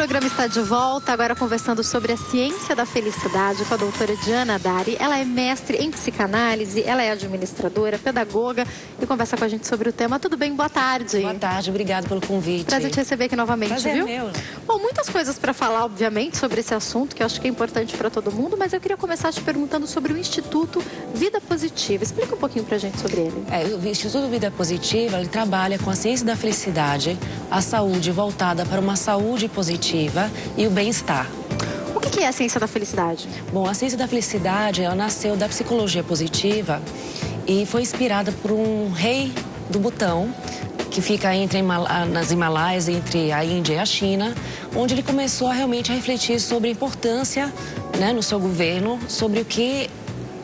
programa está de volta, agora conversando sobre a ciência da felicidade com a doutora Diana Dari. Ela é mestre em psicanálise, ela é administradora, pedagoga e conversa com a gente sobre o tema. Tudo bem? Boa tarde. Boa tarde, obrigada pelo convite. Prazer te receber aqui novamente, Prazer viu? meu. Bom, muitas coisas para falar, obviamente, sobre esse assunto, que eu acho que é importante para todo mundo, mas eu queria começar te perguntando sobre o Instituto Vida Positiva. Explica um pouquinho pra gente sobre ele. O Instituto Vida Positiva, ele trabalha com a ciência da felicidade, a saúde voltada para uma saúde positiva e o bem-estar. O que é a ciência da felicidade? Bom, a ciência da felicidade, ela nasceu da psicologia positiva e foi inspirada por um rei do Butão, que fica nas Himalaias, entre a Índia e a China, onde ele começou realmente a refletir sobre a importância, né, no seu governo, sobre o que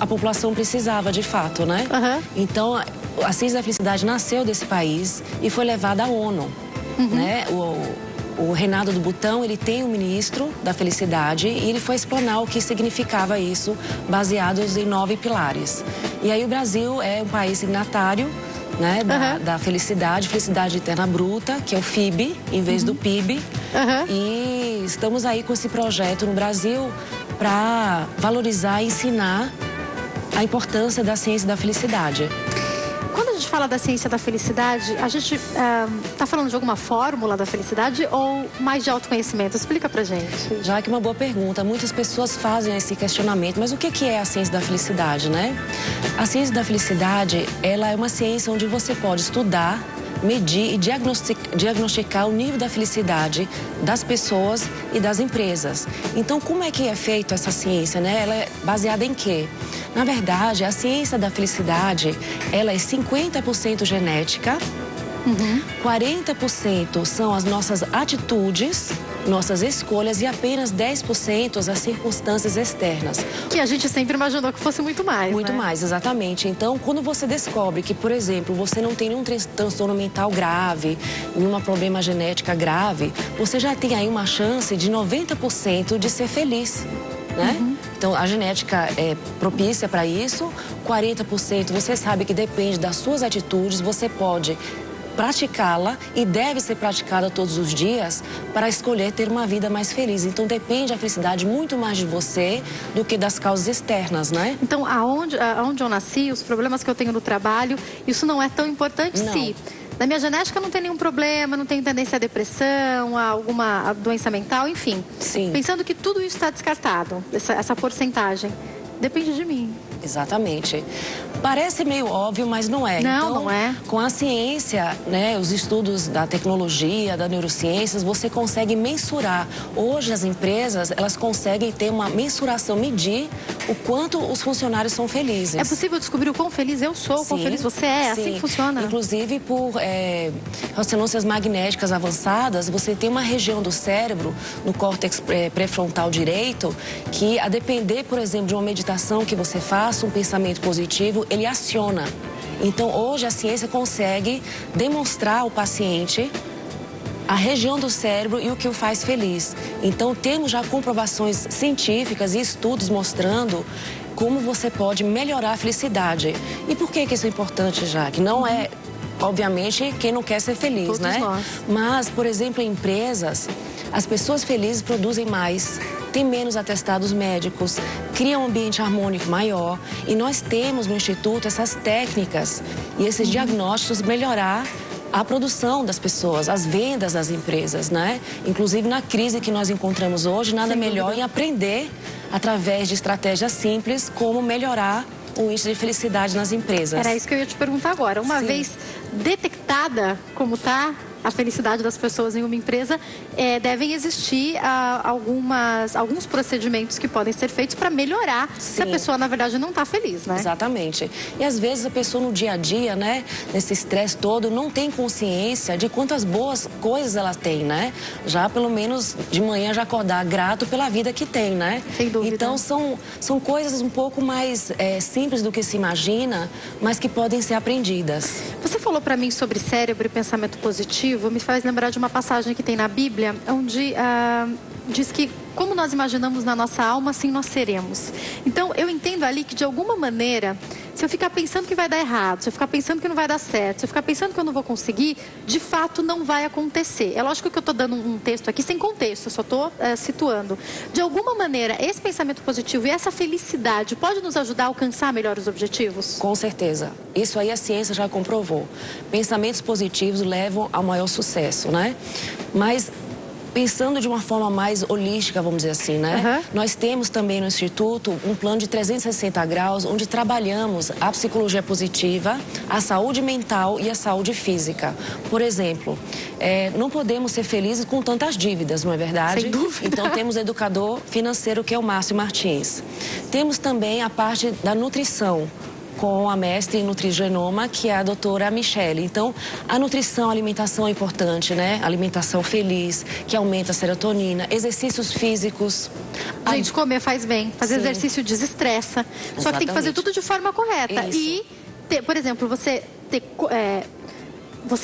a população precisava de fato, né? Então, a ciência da felicidade nasceu desse país e foi levada à ONU, né? O reinado do Butão, ele tem um ministro da felicidade e ele foi explanar o que significava isso, baseados em 9 pilares. E aí o Brasil é um país signatário, né, da felicidade interna bruta, que é o FIB, em vez do PIB. E estamos aí com esse projeto no Brasil para valorizar e ensinar a importância da ciência da felicidade. Quando a gente fala da ciência da felicidade, a gente está falando de alguma fórmula da felicidade ou mais de autoconhecimento? Explica pra gente. Já que é uma boa pergunta, muitas pessoas fazem esse questionamento, mas o que é a ciência da felicidade, né? A ciência da felicidade, ela é uma ciência onde você pode estudar, medir e diagnosticar o nível da felicidade das pessoas e das empresas. Então, como é que é feita essa ciência, né? Ela é baseada em quê? Na verdade, a ciência da felicidade, ela é 50% genética, 40% são as nossas atitudes, nossas escolhas e apenas 10% as circunstâncias externas. Que a gente sempre imaginou que fosse muito mais, Muito mais, exatamente. Então, quando você descobre que, por exemplo, você não tem nenhum transtorno mental grave, nenhuma problema genética grave, você já tem aí uma chance de 90% de ser feliz, né? Então, a genética é propícia para isso. 40% você sabe que depende das suas atitudes, você pode praticá-la e deve ser praticada todos os dias para escolher ter uma vida mais feliz. Então, depende a felicidade muito mais de você do que das causas externas, né? Então, aonde eu nasci, os problemas que eu tenho no trabalho, isso não é tão importante se na minha genética não tem nenhum problema, não tenho tendência à depressão, a alguma doença mental, enfim. Sim. Pensando que tudo isso está descartado, essa porcentagem, depende de mim. Exatamente. Parece meio óbvio, mas não é. Não, então, não é. Com a ciência, né, os estudos da tecnologia, da neurociências, você consegue mensurar. Hoje as empresas, elas conseguem ter uma mensuração, medir o quanto os funcionários são felizes. É possível descobrir o quão feliz eu sou, o quão feliz você é? Assim que funciona? Inclusive por ressonâncias magnéticas avançadas, você tem uma região do cérebro, no córtex pré-frontal direito, que a depender, por exemplo, de uma meditação que você faça, um pensamento positivo, ele aciona. Então, hoje a ciência consegue demonstrar ao paciente a região do cérebro e o que o faz feliz. Então, temos já comprovações científicas e estudos mostrando como você pode melhorar a felicidade. E por que isso é importante, já? Que não é, obviamente, quem não quer ser feliz, todos né? Nós. Mas, por exemplo, em empresas, as pessoas felizes produzem mais, têm menos atestados médicos, criam um ambiente harmônico maior. E nós temos no Instituto essas técnicas e esses diagnósticos melhorar a produção das pessoas, as vendas das empresas, né? Inclusive na crise que nós encontramos hoje, nada melhor em aprender, através de estratégias simples, como melhorar o índice de felicidade nas empresas. Era isso que eu ia te perguntar agora. Uma vez detectada como está a felicidade das pessoas em uma empresa, devem existir alguns procedimentos que podem ser feitos para melhorar se a pessoa, na verdade, não está feliz, né? Exatamente. E às vezes a pessoa no dia a dia, né, nesse estresse todo, não tem consciência de quantas boas coisas ela tem, né? Já pelo menos de manhã já acordar grato pela vida que tem, né? Sem dúvida. Então são coisas um pouco mais simples do que se imagina, mas que podem ser aprendidas. Você falou para mim sobre cérebro e pensamento positivo, me faz lembrar de uma passagem que tem na Bíblia, onde diz que como nós imaginamos na nossa alma, assim nós seremos. Então, eu entendo ali que, de alguma maneira, se eu ficar pensando que vai dar errado, se eu ficar pensando que não vai dar certo, se eu ficar pensando que eu não vou conseguir, de fato não vai acontecer. É lógico que eu estou dando um texto aqui sem contexto, eu só estou situando. De alguma maneira, esse pensamento positivo e essa felicidade pode nos ajudar a alcançar melhor os objetivos? Com certeza. Isso aí a ciência já comprovou. Pensamentos positivos levam ao maior sucesso, né? Mas pensando de uma forma mais holística, vamos dizer assim, né? Nós temos também no Instituto um plano de 360 graus, onde trabalhamos a psicologia positiva, a saúde mental e a saúde física. Por exemplo, não podemos ser felizes com tantas dívidas, não é verdade? Sem dúvida. Então, temos o educador financeiro, que é o Márcio Martins. Temos também a parte da nutrição, com a mestre em nutrigenoma, que é a doutora Michele. Então, a nutrição, a alimentação é importante, né? Alimentação feliz, que aumenta a serotonina, exercícios físicos. Gente, comer faz bem, fazer exercício desestressa. Só que tem que fazer tudo de forma correta. Isso. E, por exemplo, você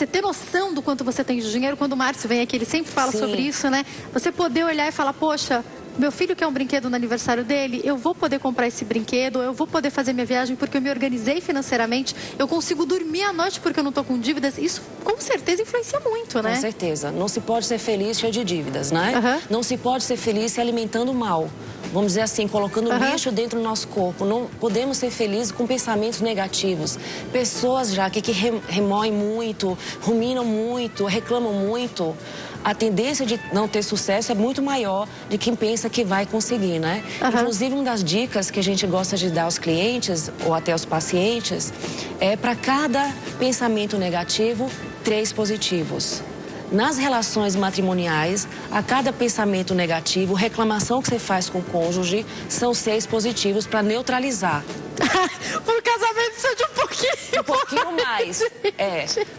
ter noção do quanto você tem de dinheiro. Quando o Márcio vem aqui, ele sempre fala sobre isso, né? Você poder olhar e falar, poxa, meu filho quer um brinquedo no aniversário dele, eu vou poder comprar esse brinquedo, eu vou poder fazer minha viagem porque eu me organizei financeiramente, eu consigo dormir à noite porque eu não estou com dívidas. Isso com certeza influencia muito, né? Com certeza. Não se pode ser feliz cheio de dívidas, né? Não se pode ser feliz se alimentando mal. Vamos dizer assim, colocando lixo dentro do nosso corpo. Não podemos ser felizes com pensamentos negativos. Pessoas já que remoem muito, ruminam muito, reclamam muito, a tendência de não ter sucesso é muito maior de quem pensa que vai conseguir, né? Inclusive, uma das dicas que a gente gosta de dar aos clientes ou até aos pacientes é, para cada pensamento negativo, 3 positivos. Nas relações matrimoniais, a cada pensamento negativo, reclamação que você faz com o cônjuge, são 6 positivos para neutralizar. O casamento precisa de um pouquinho mais.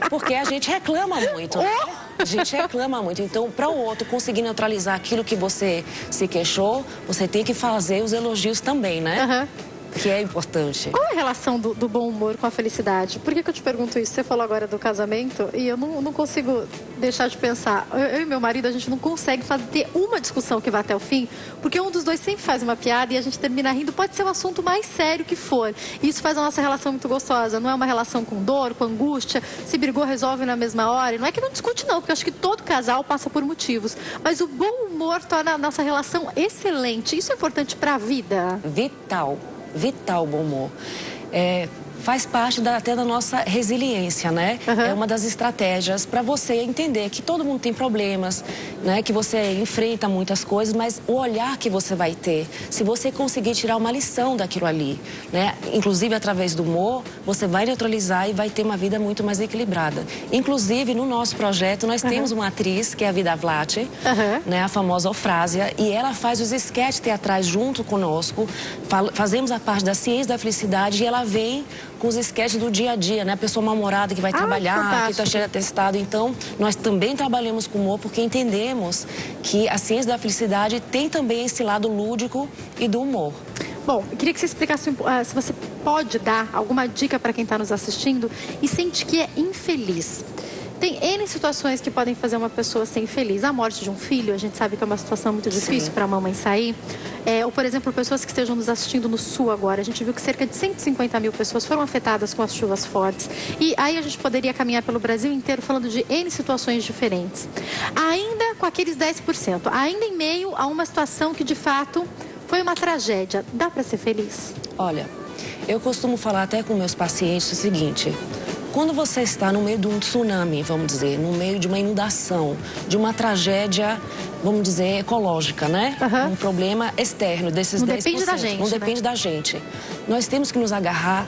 Porque a gente reclama muito, né? A gente reclama muito. Então, para o outro conseguir neutralizar aquilo que você se queixou, você tem que fazer os elogios também, né? Que é importante. Qual é a relação do bom humor com a felicidade? Por que eu te pergunto isso? Você falou agora do casamento e eu não consigo deixar de pensar. Eu e meu marido, a gente não consegue ter uma discussão que vá até o fim, porque um dos dois sempre faz uma piada e a gente termina rindo. Pode ser o assunto mais sério que for. E isso faz a nossa relação muito gostosa. Não é uma relação com dor, com angústia. Se brigou, resolve na mesma hora. E não é que não discute, não, porque eu acho que todo casal passa por motivos. Mas o bom humor torna a nossa relação excelente. Isso é importante para a vida? Vital o bom humor. Faz parte até da nossa resiliência, né? É uma das estratégias para você entender que todo mundo tem problemas, né? Que você enfrenta muitas coisas, mas o olhar que você vai ter, se você conseguir tirar uma lição daquilo ali, né? Inclusive, através do humor, você vai neutralizar e vai ter uma vida muito mais equilibrada. Inclusive, no nosso projeto, nós temos uma atriz, que é a Vida Vlat, né? A famosa Eufrásia, e ela faz os esquetes teatrais junto conosco, fazemos a parte da ciência da felicidade e ela vem com os esquetes do dia a dia, né? A pessoa mal-humorada que vai trabalhar, que está cheia de atestado. Então, nós também trabalhamos com humor porque entendemos que a ciência da felicidade tem também esse lado lúdico e do humor. Bom, eu queria que você explicasse se você pode dar alguma dica para quem está nos assistindo e sente que é infeliz. Tem N situações que podem fazer uma pessoa ser infeliz. A morte de um filho, a gente sabe que é uma situação muito difícil para a mamãe sair. Ou, por exemplo, pessoas que estejam nos assistindo no Sul agora. A gente viu que cerca de 150 mil pessoas foram afetadas com as chuvas fortes. E aí a gente poderia caminhar pelo Brasil inteiro falando de N situações diferentes. Ainda com aqueles 10%, ainda em meio a uma situação que, de fato, foi uma tragédia. Dá para ser feliz? Olha, eu costumo falar até com meus pacientes o seguinte: quando você está no meio de um tsunami, vamos dizer, no meio de uma inundação, de uma tragédia, vamos dizer, ecológica, né? Um problema externo desses 10%. Não depende da gente, não depende da gente. Nós temos que nos agarrar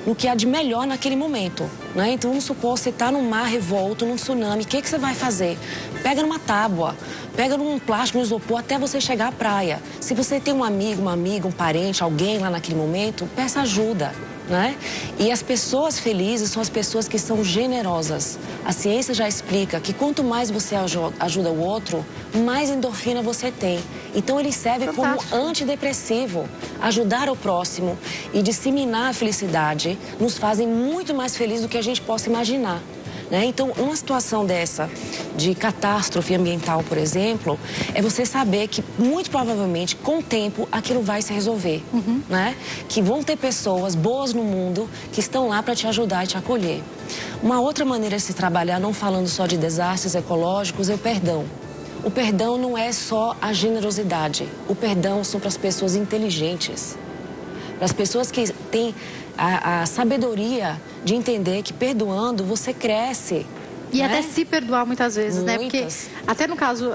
no que há de melhor naquele momento, né? Então, vamos supor, você está num mar revolto, num tsunami, o que você vai fazer? Pega numa tábua, pega num plástico, num isopor, até você chegar à praia. Se você tem um amigo, uma amiga, um parente, alguém lá naquele momento, peça ajuda, né? E as pessoas felizes são as pessoas que são generosas. A ciência já explica que quanto mais você ajuda o outro, mais endorfina você tem. Então, ele serve como antidepressivo. Ajudar o próximo e disseminar a felicidade nos fazem muito mais felizes do que a gente possa imaginar. né? Então, uma situação dessa, de catástrofe ambiental, por exemplo, é você saber que, muito provavelmente, com o tempo, aquilo vai se resolver, né? Que vão ter pessoas boas no mundo que estão lá para te ajudar e te acolher. Uma outra maneira de se trabalhar, não falando só de desastres ecológicos, é o perdão. O perdão não é só a generosidade. O perdão são para as pessoas inteligentes. Para as pessoas que têm a sabedoria de entender que perdoando você cresce. E né? até se perdoar muitas vezes, né? Porque até no caso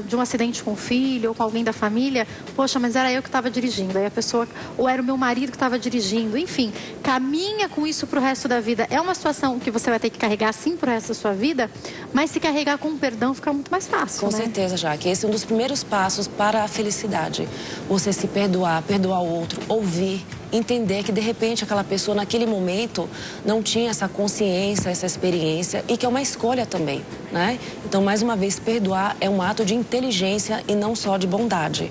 de um acidente com o filho ou com alguém da família, poxa, mas era eu que estava dirigindo. Aí a pessoa, ou era o meu marido que estava dirigindo. Enfim, caminha com isso pro resto da vida. É uma situação que você vai ter que carregar sim pro resto da sua vida, mas se carregar com perdão fica muito mais fácil, Com certeza, Jaque. Esse é um dos primeiros passos para a felicidade. Você se perdoar, perdoar o outro, ouvir, entender que de repente aquela pessoa naquele momento não tinha essa consciência, essa experiência e que é uma escolha também, né? Então, mais uma vez, perdoar é um ato de inteligência e não só de bondade.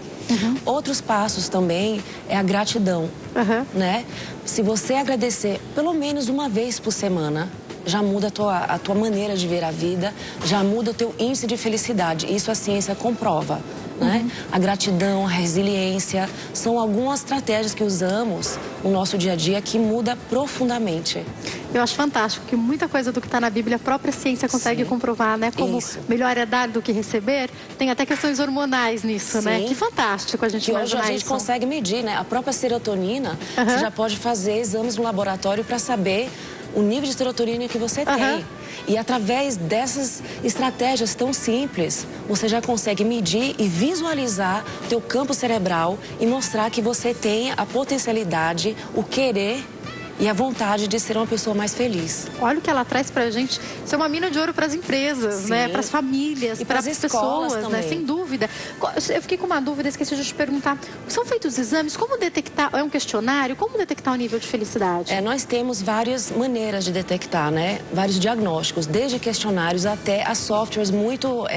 Outros passos também é a gratidão, né? Se você agradecer pelo menos uma vez por semana, já muda a tua maneira de ver a vida, já muda o teu índice de felicidade. Isso a ciência comprova. Né? A gratidão, a resiliência, são algumas estratégias que usamos no nosso dia a dia que muda profundamente. Eu acho fantástico que muita coisa do que está na Bíblia a própria ciência consegue comprovar, né? Como melhor é dar do que receber, tem até questões hormonais nisso, né? Que fantástico a gente imaginar isso. Hoje a gente consegue medir, né? A própria serotonina, você já pode fazer exames no laboratório para saber o nível de serotonina que você tem. E através dessas estratégias tão simples, você já consegue medir e visualizar o teu campo cerebral e mostrar que você tem a potencialidade, o querer e a vontade de ser uma pessoa mais feliz. Olha o que ela traz pra gente. Isso é uma mina de ouro para as empresas, né? Para as famílias, para as pessoas, né? Sem dúvida. Eu fiquei com uma dúvida, esqueci de te perguntar. São feitos exames? Como detectar? É um questionário? Como detectar o nível de felicidade? Nós temos várias maneiras de detectar, né? Vários diagnósticos, desde questionários até a softwares muito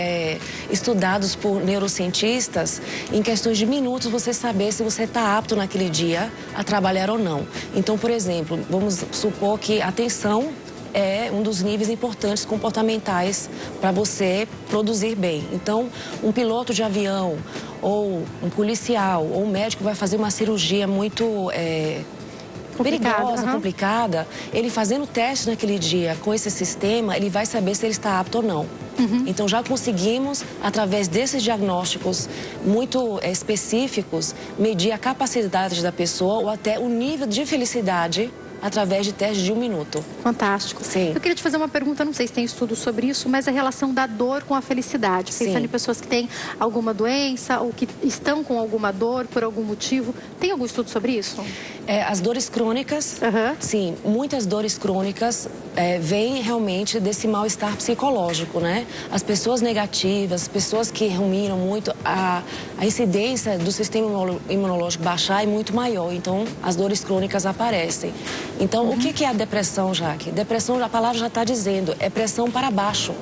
estudados por neurocientistas. Em questões de minutos, você saber se você está apto naquele dia a trabalhar ou não. Então, por exemplo, vamos supor que a atenção é um dos níveis importantes comportamentais para você produzir bem. Então, um piloto de avião, ou um policial, ou um médico vai fazer uma cirurgia muito perigosa, complicada, ele fazendo teste naquele dia com esse sistema, ele vai saber se ele está apto ou não. Então, já conseguimos, através desses diagnósticos muito específicos, medir a capacidade da pessoa ou até o nível de felicidade através de testes de 1 minuto. Fantástico. Sim. Eu queria te fazer uma pergunta, não sei se tem estudo sobre isso, mas a relação da dor com a felicidade. Pensando em pessoas que têm alguma doença ou que estão com alguma dor por algum motivo. Tem algum estudo sobre isso? As dores crônicas, sim, muitas dores crônicas vêm realmente desse mal-estar psicológico, né? As pessoas negativas, as pessoas que ruminam muito, a incidência do sistema imunológico baixar é muito maior, então as dores crônicas aparecem. Então, o que é a depressão, Jaque? Depressão, a palavra já está dizendo, é pressão para baixo.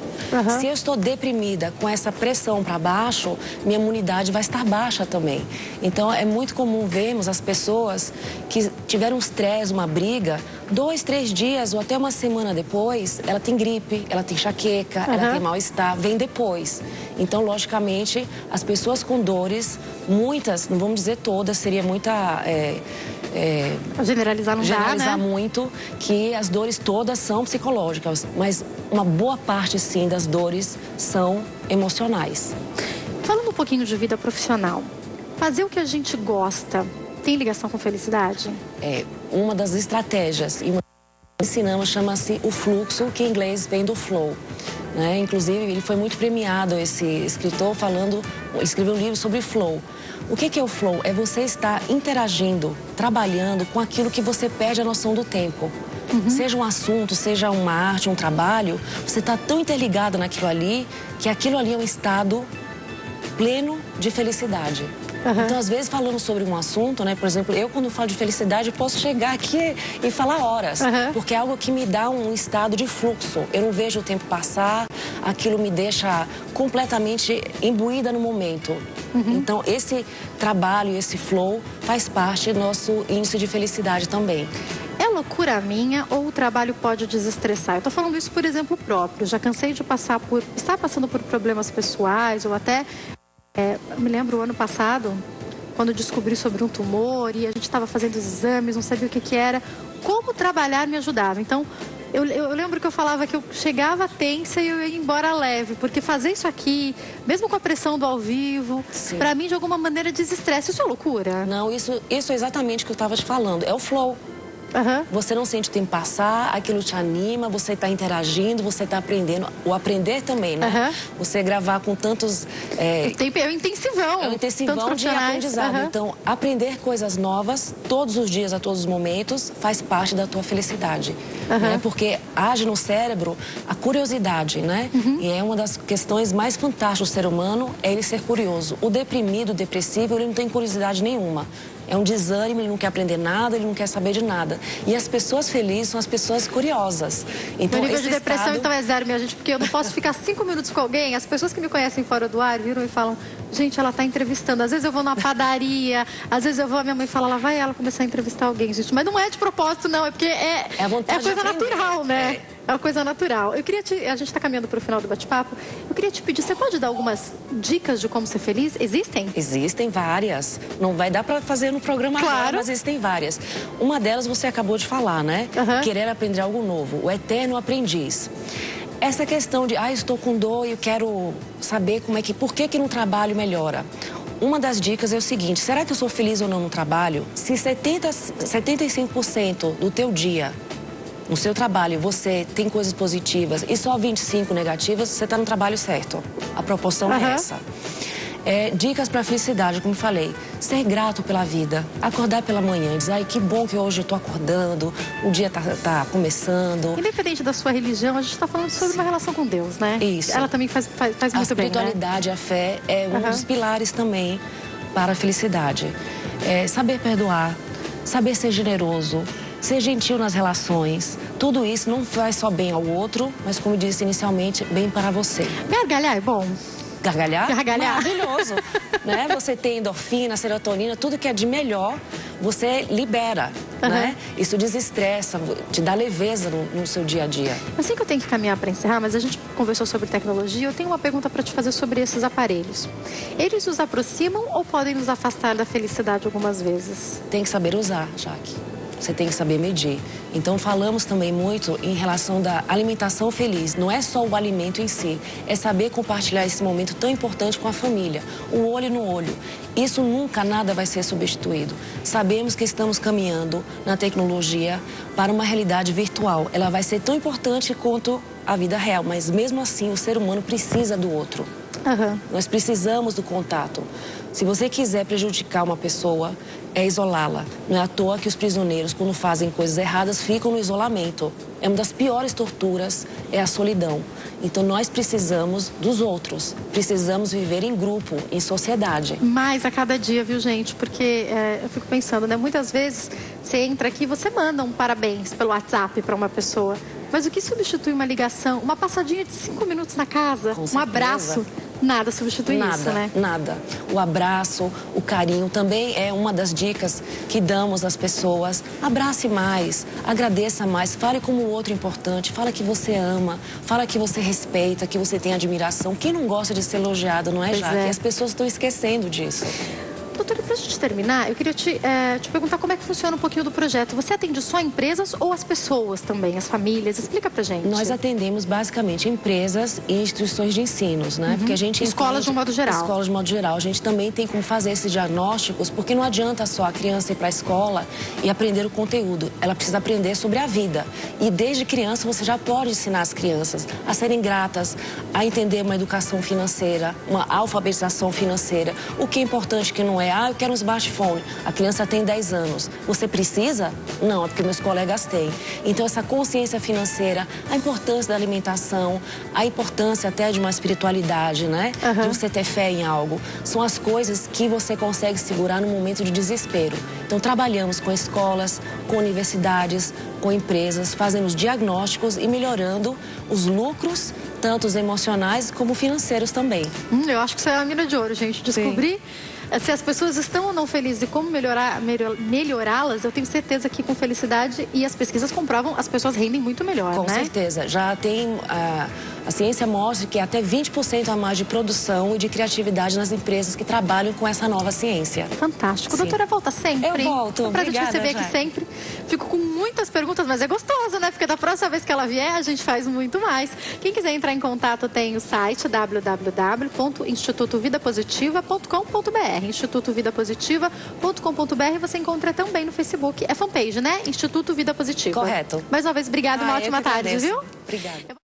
Se eu estou deprimida com essa pressão para baixo, minha imunidade vai estar baixa também. Então, é muito comum vermos as pessoas que tiveram um estresse, uma briga, 2, 3 dias ou até uma semana depois, ela tem gripe, ela tem enxaqueca, ela tem mal-estar, vem depois. Então, logicamente, as pessoas com dores, muitas, não vamos dizer todas, seria muita... generalizar não generalizar dá, né? muito, que as dores todas são psicológicas, mas uma boa parte, sim, das dores são emocionais. Falando um pouquinho de vida profissional, fazer o que a gente gosta tem ligação com felicidade? Uma das estratégias e ensinamos chama-se o fluxo, que em inglês vem do flow. Né? Inclusive, ele foi muito premiado, esse escritor, escreveu um livro sobre flow. O que é o flow? É você estar interagindo, trabalhando com aquilo que você perde a noção do tempo. Seja um assunto, seja uma arte, um trabalho, você está tão interligado naquilo ali, que aquilo ali é um estado pleno de felicidade. Então, às vezes, falando sobre um assunto, né? Por exemplo, eu, quando falo de felicidade, posso chegar aqui e falar horas. Porque é algo que me dá um estado de fluxo. Eu não vejo o tempo passar, aquilo me deixa completamente imbuída no momento. Então, esse trabalho, esse flow, faz parte do nosso índice de felicidade também. É loucura minha ou o trabalho pode desestressar? Eu tô falando isso por exemplo próprio. Já cansei de estar passando por problemas pessoais ou até... me lembro o ano passado, quando descobri sobre um tumor e a gente estava fazendo os exames, não sabia o que era. Como trabalhar me ajudava. Então, eu lembro que eu falava que eu chegava tensa e eu ia embora leve, porque fazer isso aqui, mesmo com a pressão do ao vivo, para mim, de alguma maneira, desestressa. Isso é loucura? Não, isso é exatamente o que eu estava te falando. É o flow. Você não sente o tempo passar, aquilo te anima, você está interagindo, você está aprendendo. O aprender também, né? Você gravar com tantos... É o intensivão. É o intensivão de aprendizado. Então, aprender coisas novas, todos os dias, a todos os momentos, faz parte da tua felicidade. Né? Porque age no cérebro a curiosidade, né? E é uma das questões mais fantásticas do ser humano, é ele ser curioso. O deprimido, o depressivo, ele não tem curiosidade nenhuma. É um desânimo, ele não quer aprender nada, ele não quer saber de nada. E as pessoas felizes são as pessoas curiosas. Então, o nível de depressão, então, é zero, minha gente, porque eu não posso ficar 5 minutos com alguém. As pessoas que me conhecem fora do ar viram e falam, gente, ela está entrevistando. Às vezes eu vou numa padaria, às vezes eu vou, a minha mãe fala, lá vai ela começar a entrevistar alguém, gente. Mas não é de propósito, não, é porque é coisa natural, né? É uma coisa natural. A gente está caminhando para o final do bate-papo. Eu queria te pedir, você pode dar algumas dicas de como ser feliz? Existem? Existem várias. Não vai dar para fazer no programa agora, mas existem várias. Uma delas você acabou de falar, né? Querer aprender algo novo. O eterno aprendiz. Essa questão de, estou com dor e eu quero saber por que no trabalho melhora. Uma das dicas é o seguinte, será que eu sou feliz ou não no trabalho? Se 75% do teu dia... no seu trabalho você tem coisas positivas e só 25 negativas, você está no trabalho certo. A proporção é essa. Dicas para a felicidade, como falei, ser grato pela vida, acordar pela manhã, dizer, que bom que hoje eu estou acordando, o dia tá começando. Independente da sua religião, a gente está falando sobre uma relação com Deus, né? Isso. Ela também faz muito bem, né? A espiritualidade, a fé é um dos pilares também para a felicidade. Saber perdoar, saber ser generoso, ser gentil nas relações. Tudo isso não faz só bem ao outro, mas, como disse inicialmente, bem para você. Gargalhar é bom? Gargalhar? Gargalhar. Maravilhoso. Né? Você tem endorfina, serotonina, tudo que é de melhor, você libera. Né? Isso desestressa, te dá leveza no seu dia a dia. Eu sei que eu tenho que caminhar para encerrar, mas a gente conversou sobre tecnologia. Eu tenho uma pergunta para te fazer sobre esses aparelhos. Eles nos aproximam ou podem nos afastar da felicidade algumas vezes? Tem que saber usar, Jaque. Você tem que saber medir. Então, falamos também muito em relação da alimentação feliz. Não é só o alimento em si, é saber compartilhar esse momento tão importante com a família. O olho no olho. Isso nunca, nada vai ser substituído. Sabemos que estamos caminhando na tecnologia para uma realidade virtual. Ela vai ser tão importante quanto a vida real, mas mesmo assim o ser humano precisa do outro. Nós precisamos do contato. Se você quiser prejudicar uma pessoa, é isolá-la. Não é à toa que os prisioneiros, quando fazem coisas erradas, ficam no isolamento. É uma das piores torturas, é a solidão. Então, nós precisamos dos outros. Precisamos viver em grupo, em sociedade. Mais a cada dia, viu, gente? Porque eu fico pensando, né? Muitas vezes você entra aqui e você manda um parabéns pelo WhatsApp para uma pessoa. Mas o que substitui uma ligação? Uma passadinha de 5 minutos na casa, um abraço. Nada substitui isso, né? Nada. O abraço, o carinho também é uma das dicas que damos às pessoas. Abrace mais, agradeça mais, fale como o outro é importante, fala que você ama, fala que você respeita, que você tem admiração. Quem não gosta de ser elogiado, não é, Jaque? E as pessoas estão esquecendo disso. Doutora, para a gente terminar, eu queria te perguntar como é que funciona um pouquinho do projeto. Você atende só empresas ou as pessoas também, as famílias? Explica pra gente. Nós atendemos basicamente empresas e instituições de ensinos, né? Porque a gente escolas de um modo geral. Escolas de um modo geral. A gente também tem como fazer esses diagnósticos, porque não adianta só a criança ir para a escola e aprender o conteúdo. Ela precisa aprender sobre a vida. E desde criança você já pode ensinar as crianças a serem gratas, a entender uma educação financeira, uma alfabetização financeira. O que é importante que não é, eu quero um smartphone. A criança tem 10 anos. Você precisa? Não, é porque meus colegas têm. Então, essa consciência financeira, a importância da alimentação, a importância até de uma espiritualidade, né? De você ter fé em algo. São as coisas que você consegue segurar no momento de desespero. Então, trabalhamos com escolas, com universidades, com empresas, fazendo os diagnósticos e melhorando os lucros, tanto os emocionais como financeiros também. Eu acho que isso é a mina de ouro, gente. Descobrir Se as pessoas estão ou não felizes e como melhorá-las, eu tenho certeza que com felicidade, e as pesquisas comprovam, as pessoas rendem muito melhor, Com né? certeza. Já tem... A ciência mostra que até 20% a mais de produção e de criatividade nas empresas que trabalham com essa nova ciência. Fantástico. Sim. Doutora, volta sempre. Eu volto. É um prazer te Obrigada, receber aqui sempre. Fico com muitas perguntas, mas é gostoso, né? Porque da próxima vez que ela vier, a gente faz muito mais. Quem quiser entrar em contato tem o site www.institutovidapositiva.com.br institutovidapositiva.com.br. Você encontra também no Facebook. É fanpage, né? Instituto Vida Positiva. Correto. Mais uma vez, obrigada e uma ótima tarde, viu? Obrigada.